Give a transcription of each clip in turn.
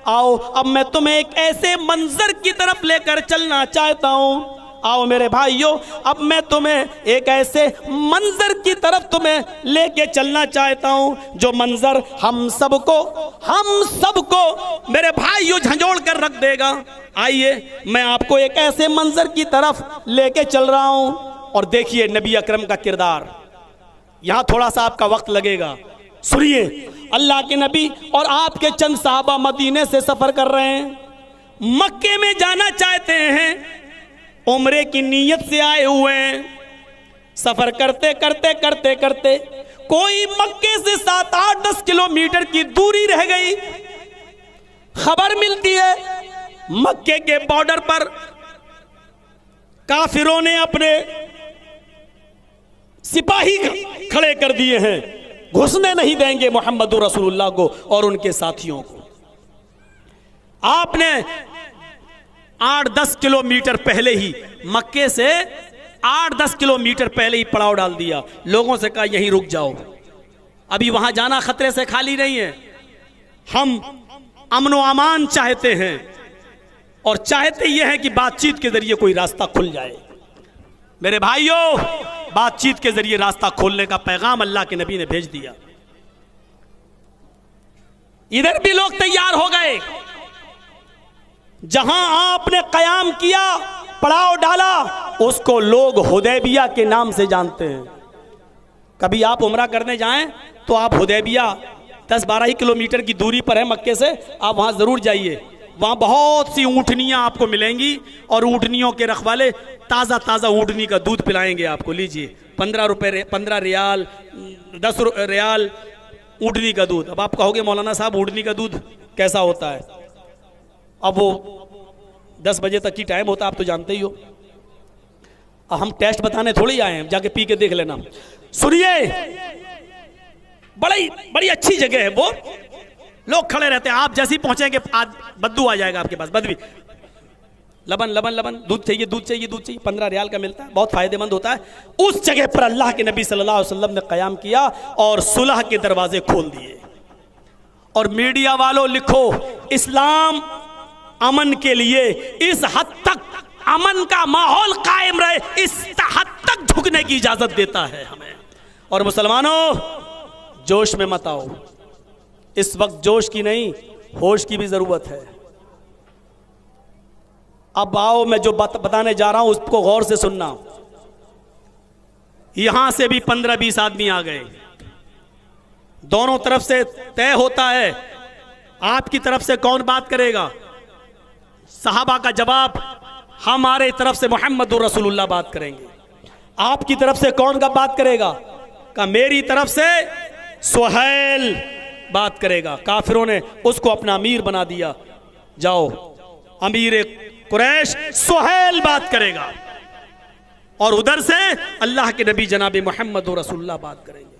आओ अब मैं तुम्हें एक ऐसे मंजर की तरफ लेकर चलना चाहता हूँ। आओ मेरे भाइयों, अब मैं तुम्हें एक ऐसे मंजर की तरफ तुम्हें लेके चलना चाहता हूं जो मंजर हम सबको मेरे भाइयों झंझोड़ कर रख देगा। आइए मैं आपको एक ऐसे मंजर की तरफ लेके चल रहा हूं और देखिए नबी अकरम का किरदार। यहां थोड़ा सा आपका वक्त लगेगा, सुनिए। अल्लाह के नबी और आपके चंद साहबा मदीने से सफर कर रहे हैं, मक्के में जाना चाहते हैं, उम्रे की नीयत से आए हुए हैं। सफर करते करते करते करते कोई मक्के से 7-8-10 किलोमीटर की दूरी रह गई। खबर मिलती है मक्के के बॉर्डर पर काफिरों ने अपने सिपाही खड़े कर दिए हैं, घुसने नहीं देंगे मोहम्मद रसूलुल्लाह को और उनके साथियों को। आपने 8-10 किलोमीटर पहले ही, मक्के से 8-10 किलोमीटर पहले ही पड़ाव डाल दिया। लोगों से कहा यहीं रुक जाओ, अभी वहां जाना खतरे से खाली नहीं है। हम अमन व अमान चाहते हैं और चाहते यह है कि बातचीत के जरिए कोई रास्ता खुल जाए। मेरे भाइयों, बातचीत के जरिए रास्ता खोलने का पैगाम अल्लाह के नबी ने भेज दिया। इधर भी लोग तैयार हो गए। जहां आपने कयाम किया, पड़ाव डाला, उसको लोग हुदैबिया के नाम से जानते हैं। कभी आप उम्रा करने जाएं तो आप हुदैबिया 10-12 ही किलोमीटर की दूरी पर है मक्के से, आप वहां जरूर जाइए। वहां बहुत सी ऊँटनियां आपको मिलेंगी और ऊँटनियों के रखवाले ताज़ा ताज़ा ऊँटनी का दूध पिलाएंगे आपको। लीजिए 15 रुपये, 15 रियाल, 10 रियाल ऊँटनी का दूध। अब आप कहोगे मौलाना साहब ऊँटनी का दूध कैसा होता है? अब वो 10 बजे तक की टाइम होता है, आप तो जानते ही हो। अब हम टेस्ट बताने थोड़ी आए हैं, जाके पी के देख लेना। सुनिए, बड़ी अच्छी जगह है वो, लोग खड़े रहते हैं। आप जैसे ही पहुंचेंगे बद्दू आ जाएगा आपके पास, बदवी। लबन लबन लबन, दूध चाहिए दूध चाहिए दूध चाहिए, 15 रियाल का मिलता है, बहुत फायदेमंद होता है। उस जगह पर अल्लाह के नबी सल्लल्लाहु अलैहि वसल्लम ने कयाम किया और सुलह के दरवाजे खोल दिए। और मीडिया वालों लिखो, इस्लाम अमन के लिए इस हद तक अमन का माहौल कायम रहे, इस हद तक झुकने की इजाजत देता है हमें। और मुसलमानों, जोश में मत आओ, इस वक्त जोश की नहीं होश की भी जरूरत है। अब आओ, मैं जो बात बताने जा रहा हूं उसको गौर से सुनना। यहां से भी 15-20 आदमी आ गए, दोनों तरफ से तय होता है आपकी तरफ से कौन बात करेगा। सहाबा का जवाब, हमारे तरफ से मोहम्मद रसूलुल्लाह बात करेंगे। आपकी तरफ से कौन का बात करेगा? का मेरी तरफ से सुहैल बात करेगा। काफिरों ने उसको अपना अमीर बना दिया, जाओ अमीर कुरैश सुहैल बात करेगा। और उधर से अल्लाह के नबी जनाब मोहम्मद रसूलुल्लाह बात करेंगे।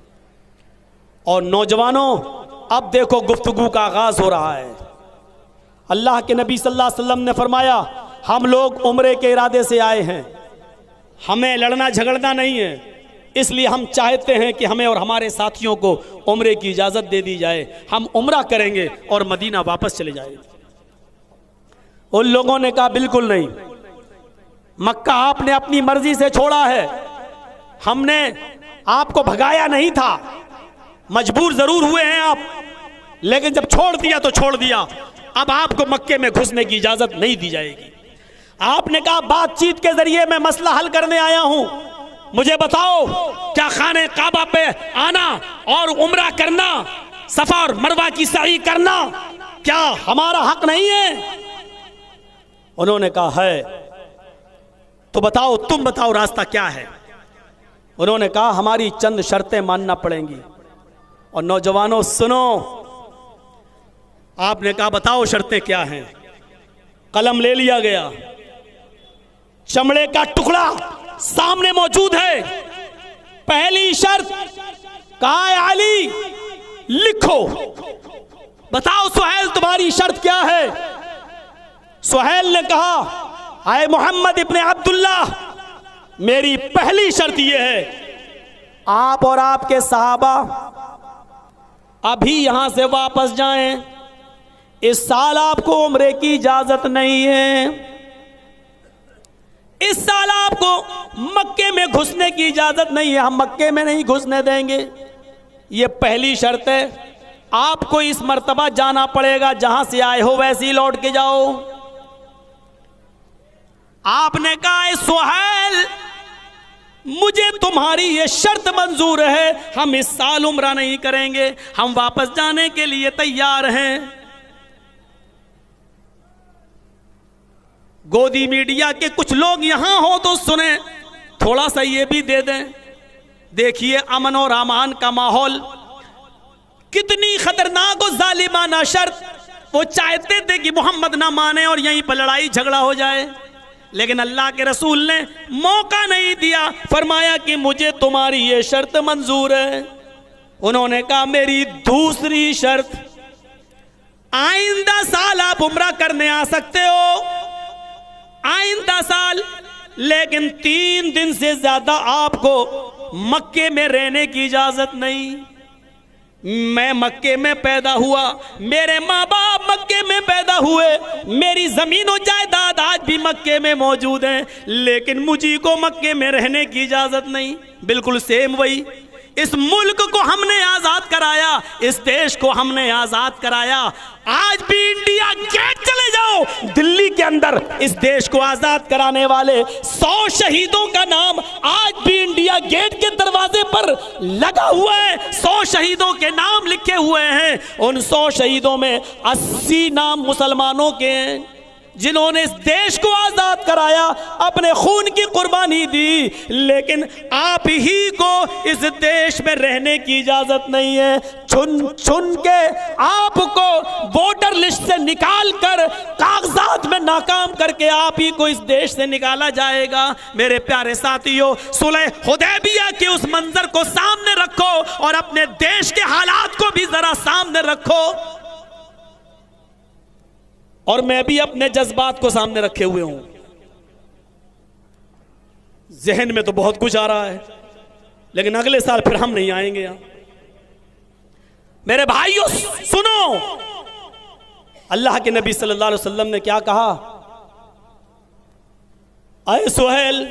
और नौजवानों, अब देखो गुफ्तगू का आगाज हो रहा है। अल्लाह के नबी सल्लल्लाहु अलैहि वसल्लम ने फरमाया, हम लोग उम्रे के इरादे से आए हैं, हमें लड़ना झगड़ना नहीं है, इसलिए हम चाहते हैं कि हमें और हमारे साथियों को उम्रे की इजाज़त दे दी जाए, हम उम्रा करेंगे और मदीना वापस चले जाएंगे। उन लोगों ने कहा बिल्कुल नहीं, मक्का आपने अपनी मर्जी से छोड़ा है, हमने आपको भगाया नहीं था, मजबूर जरूर हुए हैं आप, लेकिन जब छोड़ दिया तो छोड़ दिया, अब आपको मक्के में घुसने की इजाजत नहीं दी जाएगी। आपने कहा बातचीत के जरिए मैं मसला हल करने आया हूं, मुझे बताओ क्या खाने काबा पे आना और उम्रा करना, सफा और मरवा की सई करना क्या हमारा हक नहीं है? उन्होंने कहा है। तो बताओ, तुम बताओ रास्ता क्या है? उन्होंने कहा हमारी चंद शर्तें मानना पड़ेंगी। और नौजवानों सुनो, आपने कहा बताओ शर्तें क्या हैं। कलम ले लिया गया, चमड़े का टुकड़ा सामने मौजूद है। पहली शर्त, कहा है अली लिखो, बताओ सुहैल तुम्हारी शर्त क्या है? सुहैल ने कहा, आए मोहम्मद इब्ने अब्दुल्लाह, मेरी पहली शर्त यह है आप और आपके सहाबा अभी यहां से वापस जाएं, इस साल आपको उम्रे की इजाजत नहीं है, इस साल आपको मक्के में घुसने की इजाजत नहीं है, हम मक्के में नहीं घुसने देंगे। ये पहली शर्त है। आपको इस मर्तबा जाना पड़ेगा, जहां से आए हो वैसे ही लौट के जाओ। आपने कहा सुहैल मुझे तुम्हारी ये शर्त मंजूर है, हम इस साल उम्रा नहीं करेंगे, हम वापस जाने के लिए तैयार हैं। गोदी मीडिया के कुछ लोग यहां हो तो सुने, थोड़ा सा ये भी दे दें। देखिए अमन और अमान का माहौल, कितनी खतरनाक और जालिमाना शर्त। वो चाहते थे कि मोहम्मद ना माने और यहीं पर लड़ाई झगड़ा हो जाए, लेकिन अल्लाह के रसूल ने मौका नहीं दिया। फरमाया कि मुझे तुम्हारी ये शर्त मंजूर है। उन्होंने कहा मेरी दूसरी शर्त, आइंदा साल आप उम्रा करने आ सकते हो, आइंदा साल, लेकिन 3 दिन से ज्यादा आपको मक्के में रहने की इजाजत नहीं। मैं मक्के में पैदा हुआ, मेरे माँ बाप मक्के में पैदा हुए, मेरी जमीन और जायदाद आज भी मक्के में मौजूद है, लेकिन मुझी को मक्के में रहने की इजाजत नहीं। बिल्कुल सेम वही। इस मुल्क को हमने आजाद कराया, इस देश को हमने आजाद कराया। आज भी इंडिया गेट चले जाओ, दिल्ली के अंदर इस देश को आजाद कराने वाले 100 शहीदों का नाम आज भी इंडिया गेट के दरवाजे पर लगा हुआ है। 100 शहीदों के नाम लिखे हुए हैं। उन 100 शहीदों में 80 नाम मुसलमानों के हैं, जिन्होंने इस देश को आजाद कराया, अपने खून की कुर्बानी दी। लेकिन आप ही को इस देश में रहने की इजाजत नहीं है। चुन चुन के आपको वोटर लिस्ट से निकाल कर, कागजात में नाकाम करके आप ही को इस देश से निकाला जाएगा। मेरे प्यारे साथियों, सुलह हुदैबिया के उस मंजर को सामने रखो और अपने देश के हालात को भी जरा सामने रखो। और मैं भी अपने जज्बात को सामने रखे हुए हूं। जहन में तो बहुत कुछ आ रहा है, लेकिन अगले साल फिर हम नहीं आएंगे यहां। मेरे भाइयों सुनो, अल्लाह के नबी सल्लल्लाहु अलैहि वसल्लम ने क्या कहा? अय सुहैल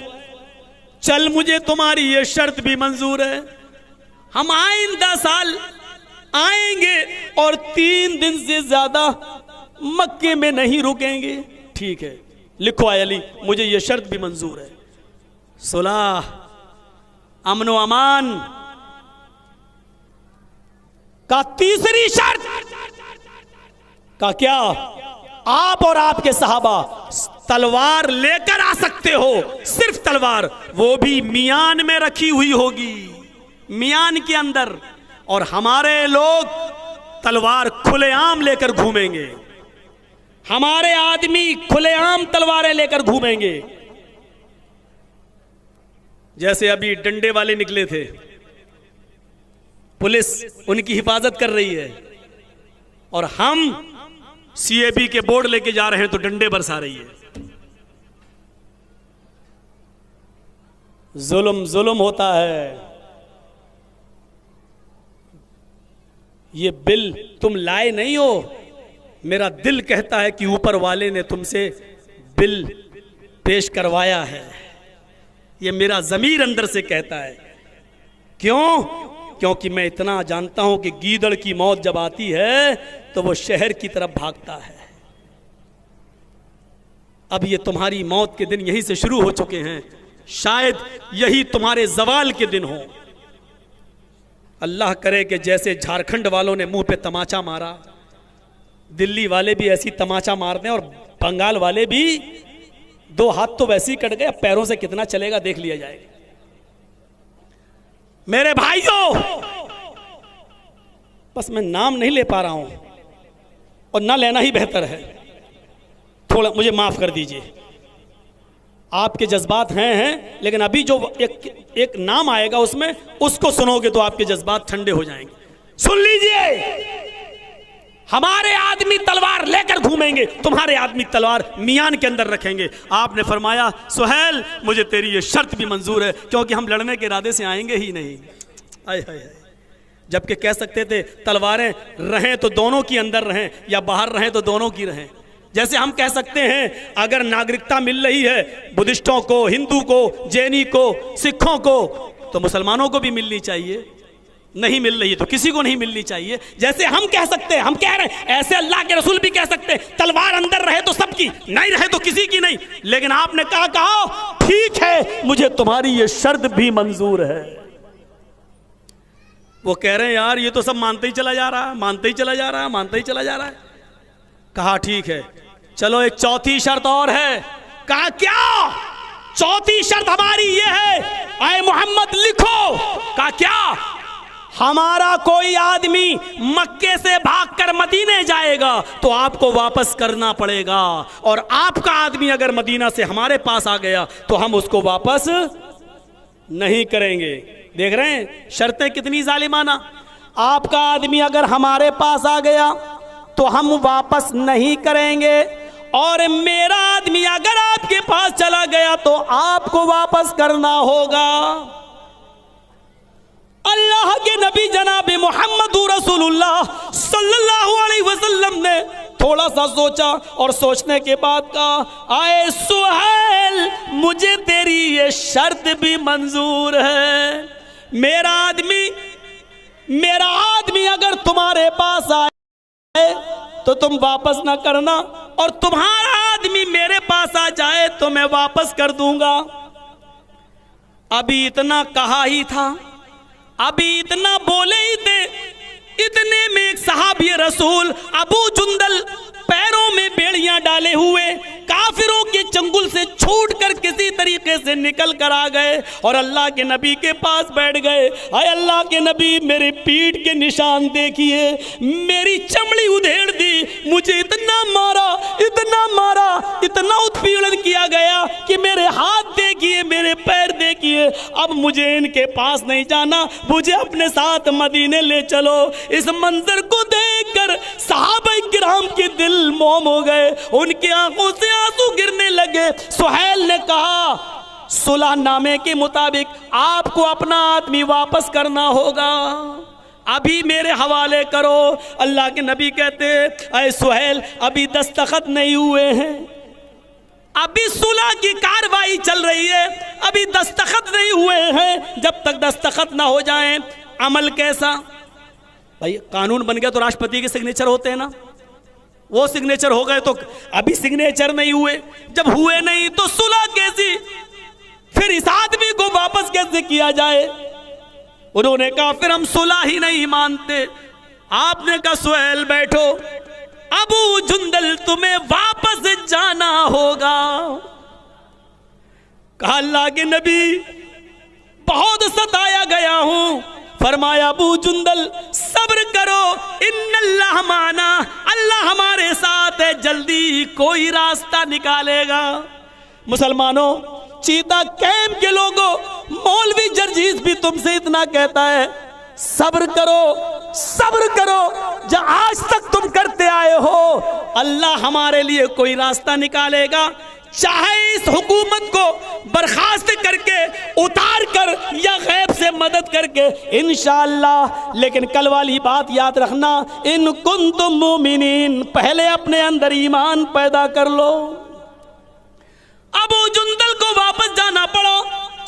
चल, मुझे तुम्हारी ये शर्त भी मंजूर है, हम आइंदा साल आएंगे और 3 दिन से ज्यादा मक्के में नहीं रुकेंगे। ठीक है, लिखो आय अली, मुझे यह शर्त भी मंजूर है। सुलह, अमन व अमान का तीसरी शर्त का क्या? आप और आपके सहाबा तलवार लेकर आ सकते हो, सिर्फ तलवार, वो भी मियान में रखी हुई होगी, मियान के अंदर, और हमारे लोग तलवार खुलेआम लेकर घूमेंगे। हमारे आदमी खुलेआम तलवारें लेकर घूमेंगे। जैसे अभी डंडे वाले निकले थे, पुलिस उनकी हिफाजत कर रही है, और हम सीएबी के बोर्ड लेके जा रहे हैं तो डंडे बरसा रही है। जुल्म जुल्म होता है। ये बिल तुम लाए नहीं हो, मेरा दिल कहता है कि ऊपर वाले ने तुमसे बिल पेश करवाया है। ये मेरा ज़मीर अंदर से कहता है। क्यों? क्योंकि मैं इतना जानता हूं कि गीदड़ की मौत जब आती है तो वो शहर की तरफ भागता है। अब ये तुम्हारी मौत के दिन यहीं से शुरू हो चुके हैं, शायद यही तुम्हारे जवाल के दिन हो। अल्लाह करे कि जैसे झारखंड वालों ने मुंह पे तमाचा मारा, दिल्ली वाले भी ऐसी तमाचा मार दें, और बंगाल वाले भी 2 हाथ तो वैसे ही कट गए, पैरों से कितना चलेगा देख लिया जाएगा। मेरे भाइयों, बस मैं नाम नहीं ले पा रहा हूं, और ना लेना ही बेहतर है। थोड़ा मुझे माफ कर दीजिए, आपके जज्बात हैं, लेकिन अभी जो एक नाम आएगा उसमें, उसको सुनोगे तो आपके जज्बात ठंडे हो जाएंगे। सुन लीजिए, हमारे आदमी तलवार लेकर घूमेंगे, तुम्हारे आदमी तलवार मियान के अंदर रखेंगे। आपने फरमाया सुहैल मुझे तेरी ये शर्त भी मंजूर है, क्योंकि हम लड़ने के इरादे से आएंगे ही नहीं। आय हाय हाय, जबकि कह सकते थे तलवारें रहें तो दोनों की अंदर रहें या बाहर रहें तो दोनों की रहें। जैसे हम कह सकते हैं अगर नागरिकता मिल रही है बुद्धिस्टों को, हिंदू को, जैनी को, सिखों को, तो मुसलमानों को भी मिलनी चाहिए। नहीं मिल रही है तो किसी को नहीं मिलनी चाहिए। जैसे हम कह सकते हैं, हम कह रहे हैं, ऐसे अल्लाह के रसूल भी कह सकते हैं तलवार अंदर रहे तो सबकी, नहीं रहे तो किसी की नहीं। लेकिन आपने कहा ठीक है मुझे तुम्हारी ये शर्त भी मंजूर है। वो कह रहे हैं यार ये तो सब मानते ही चला जा रहा है, मानते ही चला जा रहा है, मानते ही चला जा रहा है। कहा ठीक है चलो एक चौथी शर्त और है। कहा क्या? चौथी शर्त हमारी ये है, आए मोहम्मद लिखो। कहा क्या? हमारा कोई आदमी मक्के से भागकर मदीने जाएगा तो आपको वापस करना पड़ेगा, और आपका आदमी अगर मदीना से हमारे पास आ गया तो हम उसको वापस नहीं करेंगे। देख रहे हैं शर्तें कितनी जालिमाना। आपका आदमी अगर हमारे पास आ गया तो हम वापस नहीं करेंगे, और मेरा आदमी अगर आपके पास चला गया तो आपको वापस करना होगा। अल्लाह के नबी जनाब मोहम्मद रसूलुल्लाह सल्लल्लाहु अलैहि वसल्लम ने थोड़ा सा सोचा और सोचने के बाद कहा, आए सुहैल मुझे तेरी ये शर्त भी मंजूर है। मेरा आदमी अगर तुम्हारे पास आए तो तुम वापस ना करना, और तुम्हारा आदमी मेरे पास आ जाए तो मैं वापस कर दूंगा। अभी इतना कहा ही था, अभी इतना बोले ही थे, इतने में एक सहाबी रसूल अबू जुंदल पैरों में बेड़ियां डाले हुए काफिरों के चंगुल से छूटकर किसी तरीके से निकल कर आ गए और अल्लाह के नबी के पास बैठ गए। हाय अल्लाह के नबी मेरे पीठ के निशान देखिए, मेरी चमड़ी उधेड़ दी, मुझे इतना मारा, इतना उत्पीड़न किया गया कि मेरे हाथ देखिए, मेरे पैर देखिए। अब मुझे इनके पास नहीं जाना, मुझे अपने साथ मदीने ले चलो। इस मंजर को देखकर सहाबा किराम के दिल मोम हो गए, उनकी आंखों से आंसू गिरने लगे। सुहैल ने कहा सुलह नामे के मुताबिक आपको अपना आदमी वापस करना होगा, अभी मेरे हवाले करो। अल्लाह के नबी कहते ऐ सुहैल अभी दस्तखत नहीं हुए हैं, अभी सुलह की कार्रवाई चल रही है, अभी दस्तखत नहीं हुए हैं। जब तक दस्तखत ना हो जाएं अमल कैसा? भाई कानून बन गया तो राष्ट्रपति के सिग्नेचर होते हैं ना, वो सिग्नेचर हो गए तो अभी सिग्नेचर नहीं हुए, जब हुए नहीं तो सुलह कैसी? फिर इस आदमी को वापस कैसे किया जाए? उन्होंने कहा फिर हम सुलह ही नहीं मानते। आपने कहा सुहैल बैठो, अबू जुंदल तुम्हें वापस जाना होगा। कहा अल्लाह के नबी बहुत सताया गया हूं। फरमाया अबू जुंदल सब्र करो, इन्नल्लाह माना, अल्लाह हमारे साथ है, जल्दी कोई रास्ता निकालेगा। मुसलमानों, चीता कैंप के लोगों, मौलवी जर्जीस भी तुमसे इतना कहता है सब्र करो, सब्र करो, जो आज तक तुम करते आए हो, अल्लाह हमारे लिए कोई रास्ता निकालेगा। चाहे इस हुकूमत को बर्खास्त करके, उतार कर या गैब से मदद करके, इंशाअल्लाह। लेकिन कल वाली बात याद रखना, इन कुंतुम मुमिनीन, पहले अपने अंदर ईमान पैदा कर लो। अबू जुंदल को वापस जाना पड़ा,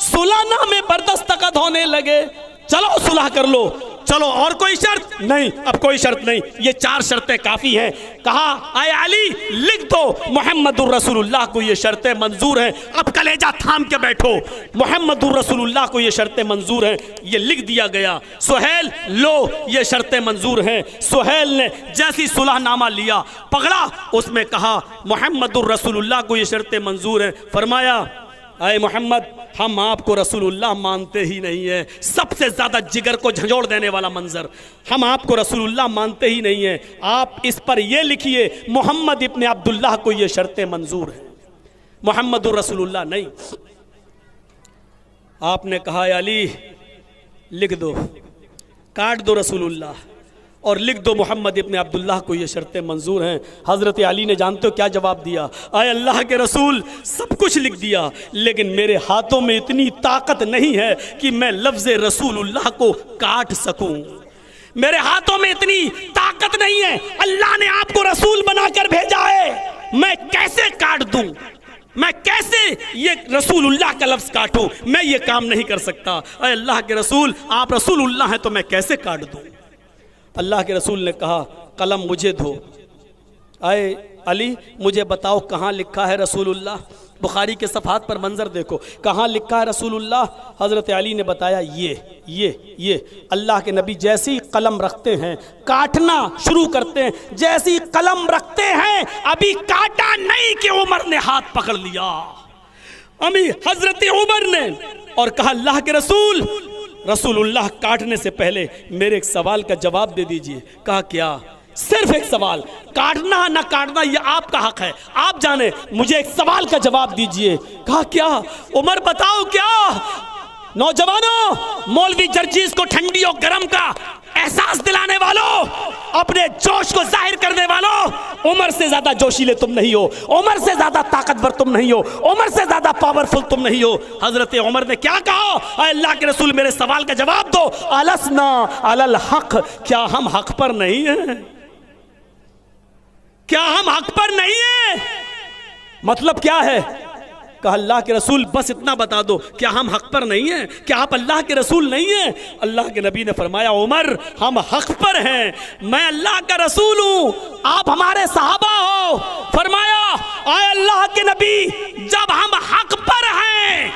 सुलहनामे पर दस्तखत होने लगे। चलो सुलह कर लो, चलो और कोई शर्त नहीं? अब कोई शर्त नहीं, ये 4 शर्तें काफी हैं। कहा आए अली लिख दो मोहम्मदुर रसूलुल्लाह को ये शर्तें मंजूर हैं। अब कलेजा थाम के बैठो, मोहम्मदुर रसूलुल्लाह को ये शर्तें मंजूर हैं। ये लिख दिया गया। सुहैल लो ये शर्तें मंजूर हैं। सुहैल ने जैसी सुलहनामा लिया, पकड़ा, उसमें कहा मोहम्मदुर रसूलुल्लाह को ये शर्तें मंजूर हैं। फरमाया आए मोहम्मद हम आपको रसूलुल्लाह मानते ही नहीं है। सबसे ज्यादा जिगर को झंझोड़ देने वाला मंजर, हम आपको रसूलुल्लाह मानते ही नहीं है। आप इस पर यह लिखिए मोहम्मद इब्ने अब्दुल्लाह को ये शर्तें मंजूर है, मोहम्मदुर रसूलुल्लाह नहीं। आपने कहा अली लिख दो, काट दो रसूलुल्लाह और लिख दो मोहम्मद इब्ने अब्दुल्लाह को ये शर्तें मंजूर हैं। हज़रत अली ने जानते हो क्या जवाब दिया? आए अल्लाह के रसूल सब कुछ लिख दिया, लेकिन मेरे हाथों में इतनी ताकत नहीं है कि मैं लफ्ज़ रसूलुल्लाह को काट सकूं। मेरे हाथों में इतनी ताकत नहीं है, अल्लाह ने आपको रसूल बनाकर भेजा है, मैं कैसे काट दूं, मैं कैसे ये रसूलुल्लाह का लफ्ज काटूं, मैं ये काम नहीं कर सकता। अरे अल्लाह के रसूल, आप रसूलुल्लाह हैं तो मैं कैसे काट दूं। अल्लाह के रसूल ने कहा कलम मुझे दो। आए अली मुझे बताओ कहाँ लिखा है रसूलुल्लाह। बुखारी के सफ़हात पर मंजर देखो, कहाँ लिखा है रसूलुल्लाह। हज़रत अली ने बताया ये अल्लाह के नबी जैसे ही कलम रखते हैं काटना शुरू करते हैं, जैसे ही कलम रखते हैं अभी काटा नहीं कि उमर ने हाथ पकड़ लिया, अमी हज़रत उमर ने, और कहा अल्लाह के रसूल, रसूलुल्लाह काटने से पहले मेरे एक सवाल का जवाब दे दीजिए। कहा क्या? सिर्फ एक सवाल, काटना ना काटना ये आपका हक है, आप जाने, मुझे एक सवाल का जवाब दीजिए। कहा क्या? उमर बताओ क्या? नौजवानों, मौलवी जर्जीस को ठंडी और गर्म का एहसास दिलाने वालों, अपने जोश को जाहिर करने वालों, उमर से ज्यादा जोशीले तुम नहीं हो, उमर से ज्यादा ताकतवर तुम नहीं हो, उमर से ज्यादा पावरफुल तुम नहीं हो। हजरत उमर ने क्या कहा? अल्लाह के रसूल मेरे सवाल का जवाब दो। अलसना अलल हक, क्या हम हक पर नहीं हैं? क्या हम हक पर नहीं है? मतलब क्या है? कहा अल्लाह के रसूल बस इतना बता दो, क्या हम हक पर नहीं हैं? क्या आप अल्लाह के रसूल नहीं हैं? अल्लाह के नबी ने फरमाया उमर हम हक पर हैं, मैं अल्लाह का रसूल हूं, आप हमारे सहाबा हो। फरमाया आए अल्लाह के नबी, जब हम हक पर हैं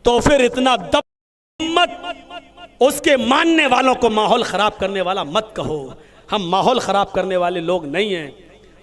तो फिर इतना दम मत उसके मानने वालों को माहौल खराब करने वाला मत कहो। हम माहौल ख़राब करने वाले लोग नहीं हैं,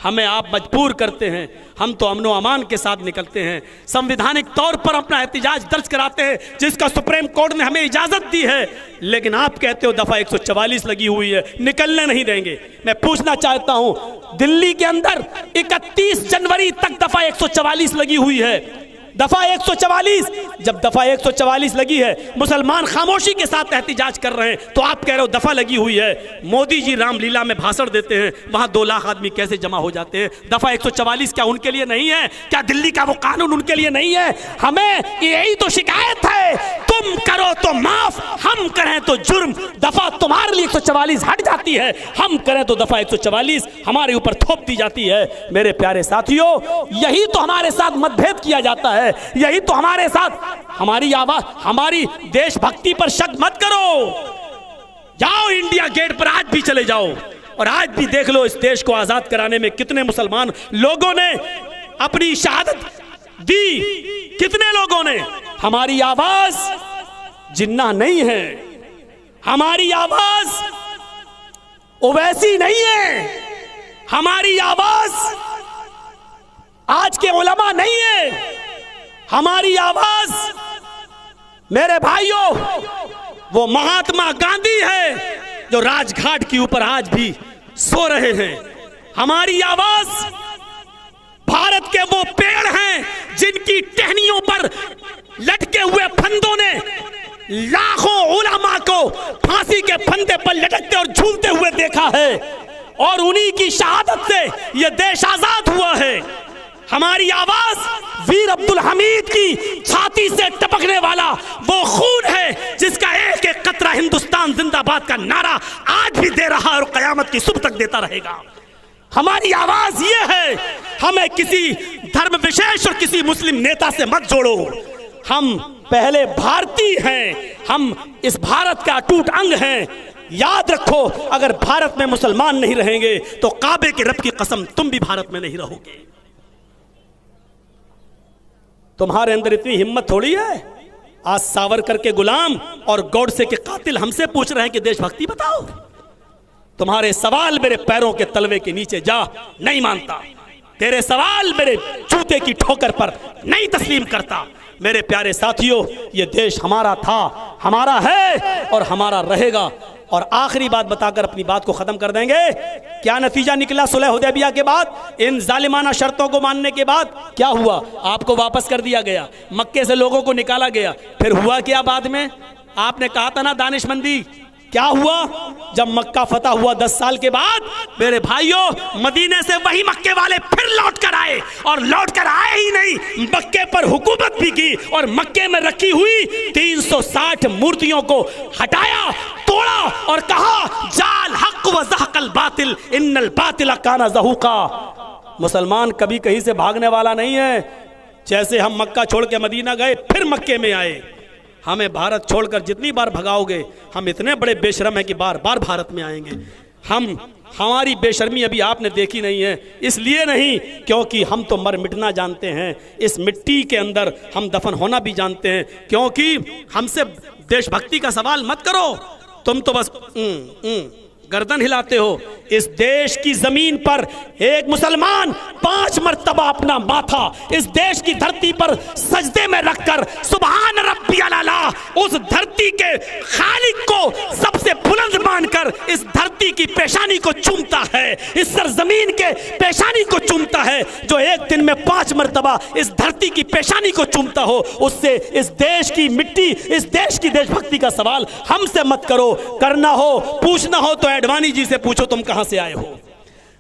हमें आप मजबूर करते हैं, हम तो अमन व अमान के साथ निकलते हैं, संविधानिक तौर पर अपना एहतिजाज दर्ज कराते हैं जिसका सुप्रीम कोर्ट ने हमें इजाज़त दी है, लेकिन आप कहते हो दफ़ा 144 लगी हुई है, निकलने नहीं देंगे। मैं पूछना चाहता हूँ, दिल्ली के अंदर 31 जनवरी तक दफ़ा 144 लगी हुई है। दफा 144, जब दफा 144 लगी है, मुसलमान खामोशी के साथ एहतिजाज कर रहे हैं, तो आप कह रहे हो दफा लगी हुई है। मोदी जी रामलीला में भाषण देते हैं, वहां 2 लाख आदमी कैसे जमा हो जाते हैं? दफा 144 क्या उनके लिए नहीं है? क्या दिल्ली का वो कानून उनके लिए नहीं है? हमें यही तो शिकायत है, तुम करो तो माफ, हम करें तो जुर्म। दफा तुम्हारे लिए 144 हट जाती है, हम करें तो दफा 144 हमारे ऊपर थोप दी जाती है। मेरे प्यारे साथियों, यही तो हमारे साथ मतभेद किया जाता है, यही तो हमारे साथ, हमारी आवाज, हमारी देशभक्ति पर शक मत करो। जाओ इंडिया गेट पर आज भी चले जाओ और आज भी देख लो इस देश को आजाद कराने में कितने मुसलमान लोगों ने अपनी शहादत दी, कितने लोगों ने। हमारी आवाज जिन्ना नहीं है, हमारी आवाज ओवैसी नहीं है, हमारी आवाज आज के उलमा नहीं है, हमारी आवाज मेरे भाइयों वो महात्मा गांधी है जो राजघाट के ऊपर आज भी सो रहे हैं। हमारी आवाज भारत के वो पेड़ हैं जिनकी टहनियों पर लटके हुए फंदों ने लाखों उलमा को फांसी के फंदे पर लटकते और झूलते हुए देखा है, और उन्हीं की शहादत से यह देश आजाद हुआ है। हमारी आवाज वीर अब्दुल हमीद की छाती से टपकने वाला वो खून है जिसका एक एक कतरा हिंदुस्तान जिंदाबाद का नारा आज भी दे रहा है और कयामत की सुबह तक देता रहेगा। हमारी आवाज ये है, हमें किसी धर्म विशेष और किसी मुस्लिम नेता से मत जोड़ो। हम पहले भारतीय हैं, हम इस भारत का अटूट अंग हैं। याद रखो, अगर भारत में मुसलमान नहीं रहेंगे तो काबे के रब की कसम तुम भी भारत में नहीं रहोगे। तुम्हारे अंदर इतनी हिम्मत थोड़ी है। आज सावरकर के गुलाम और गौडसे के कातिल हमसे पूछ रहे हैं कि देशभक्ति बताओ। तुम्हारे सवाल मेरे पैरों के तलवे के नीचे जा, नहीं मानता। तेरे सवाल मेरे जूते की ठोकर पर नहीं तस्लीम करता। मेरे प्यारे साथियों, ये देश हमारा था, हमारा है और हमारा रहेगा। और आखिरी बात बताकर अपनी बात को खत्म कर देंगे। क्या नतीजा निकला सुलह हुदैबिया के बाद? इन जालिमाना शर्तों को मानने के बाद क्या हुआ? आपको वापस कर दिया गया, मक्के से लोगों को निकाला गया। फिर हुआ क्या बाद में? आपने कहा था ना दानिशमंदी, क्या हुआ? जब मक्का फतह हुआ 10 साल के बाद, मेरे भाइयों, मदीने से वही मक्के वाले फिर लौट कर आए, और लौट कर आए ही नहीं, मक्के पर हुकूमत भी की और मक्के में रखी हुई 360 मूर्तियों को हटाया, तोड़ा और कहा जाल हक व ज़हक़ल बातिल इन्नल बातिल काना ज़हूक़ा। मुसलमान कभी कहीं से भागने वाला नहीं है। जैसे हम मक्का छोड़ के मदीना गए फिर मक्के में आए, हमें भारत छोड़कर जितनी बार भगाओगे हम इतने बड़े बेशर्म हैं कि बार बार भारत में आएंगे। हमारी बेशर्मी अभी आपने देखी नहीं है, इसलिए नहीं क्योंकि हम तो मर मिटना जानते हैं, इस मिट्टी के अंदर हम दफन होना भी जानते हैं। क्योंकि हमसे देशभक्ति का सवाल मत करो, तुम तो बस गर्दन हिलाते हो। इस देश की जमीन पर एक मुसलमान 5 मर्तबा अपना माथा इस देश की धरती पर सजदे में रखकर सुभान रब्बियल आला, उस धरती के खालिक को सबसे बुलंद मानकर इस धरती की पेशानी को चूमता है, इस सरजमीन के पेशानी को चूमता है। जो एक दिन में 5 मर्तबा इस धरती की पेशानी को चूमता हो, उससे इस देश की मिट्टी, इस देश की देशभक्ति का सवाल हमसे मत करो। करना हो, पूछना हो तो एडवाणी जी से पूछो तुम कहां से आए हो,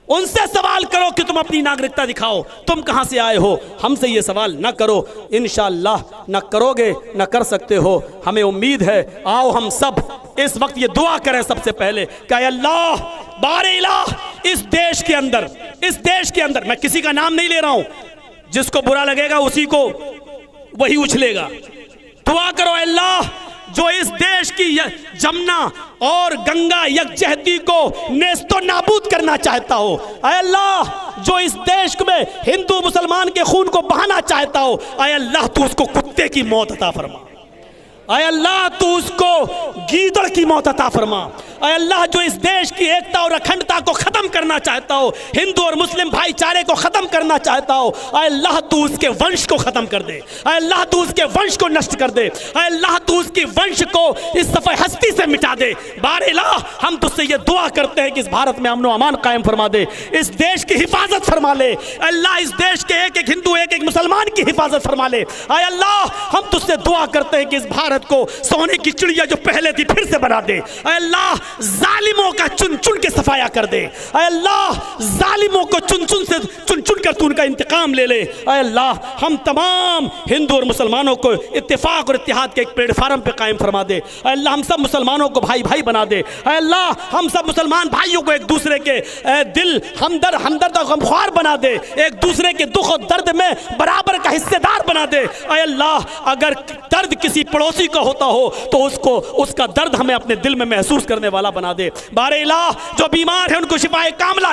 उनसे सवाल करो कि तुम अपनी नागरिकता दिखाओ, तुम कहां से आए हो। हमसे ये सवाल न करो, इंशाअल्लाह न करोगे न कर सकते हो। हमें उम्मीद है, आओ हम सब इस वक्त ये दुआ करें सबसे पहले कि अल्लाह बारे इलाह इस देश के अंदर मैं किसी का नाम नहीं ले रहा हूं, जिसको बुरा लगेगा उसी को वही उछलेगा। दुआ करो अल्लाह जो इस देश की जमुना और गंगा यकजहती को नेस्तो नाबूद करना चाहता हो, ऐ अल्लाह जो इस देश में हिंदू मुसलमान के खून को बहाना चाहता हो, ऐ अल्लाह तू उसको कुत्ते की मौत अता फरमा, ऐ अल्लाह तू उसको गीदड़ की मौत अता फरमा। ऐ अल्लाह जो इस देश की एकता और अखंडता को खत्म करना चाहता हो, हिंदू और मुस्लिम भाईचारे को खत्म करना चाहता हो, ऐ अल्लाह तू उसके वंश को खत्म कर दे, ऐ अल्लाह तू उसके वंश को नष्ट कर दे, ऐ अल्लाह तू उसकी वंश को इस सफ़े हस्ती से मिटा दे। बारे इलाह हम तुझसे ये दुआ करते हैं कि इस भारत में अमन व अमान कायम फरमा दे, इस देश की हिफाजत फरमा ले। अल्लाह इस देश के एक एक हिंदू एक एक मुसलमान की हिफाजत फरमा ले। ऐ अल्लाह हम तुझसे दुआ करते हैं कि इस भारत को सोने की चिड़िया जो पहले थी फिर से बना दे। ऐ अल्लाह जालिमों का चुन चुन के सफाया कर दे। ऐ अल्लाह जालिमों को चुन चुन कर तू उनका इंतकाम ले ले। ऐ अल्लाह हम तमाम हिंदू और मुसलमानों को इत्तेफाक और इत्तेहाद के एक प्लेटफार्म पे कायम फरमा दे। ऐ अल्लाह हम सब मुसलमानों को भाई भाई बना दे। ऐ अल्लाह हम सब मुसलमान भाइयों को एक दूसरे के दिल हमदर्द और गमख्वार बना दे, एक दूसरे के दुख और दर्द में बराबर का हिस्सेदार बना दे। ऐ अल्लाह अगर दर्द किसी पड़ोसी का होता हो तो उसका दर्द हमें अपने दिल में महसूस करने वाला बना दे। बारे इलाह जो बीमार है उनको शिफाए कामिला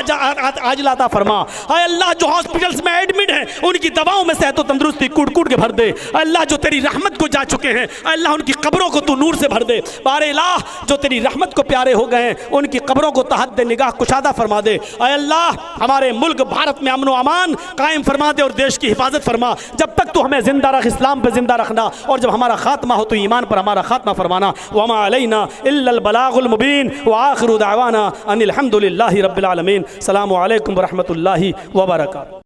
आजिल अता फरमा। ऐ अल्लाह जो हॉस्पिटल्स में एडमिट है उनकी दवाओं में सेहत और तंदुरुस्ती कूट कूट के भर दे। अल्लाह जो तेरी रहमत को जा चुके हैं, अल्लाह उनकी कब्रों को तू नूर से भर दे। बारे इलाह जो तेरी रहमत को प्यारे हो गए हैं उनकी कब्रों को तहद्दे निगाह कुशादा फरमा दे। ऐ अल्लाह हमारे मुल्क भारत में अमन व अमान कायम फरमा दे और देश की हिफाजत फरमा। जब तक तू हमें जिंदा रख, इस्लाम पे जिंदा रखना, और जब हमारा खात्मा हो तो ईमान पर हमारा खात्मा फरमाना। वमा अलैना इल्लल बलागुल मुबीन व आखिरु दावाना अनिल हम्दुलिल्लाहि रब्बिल आलमीन। अस्सलामु अलैकुम व रहमतुल्लाहि व बरकातुहू।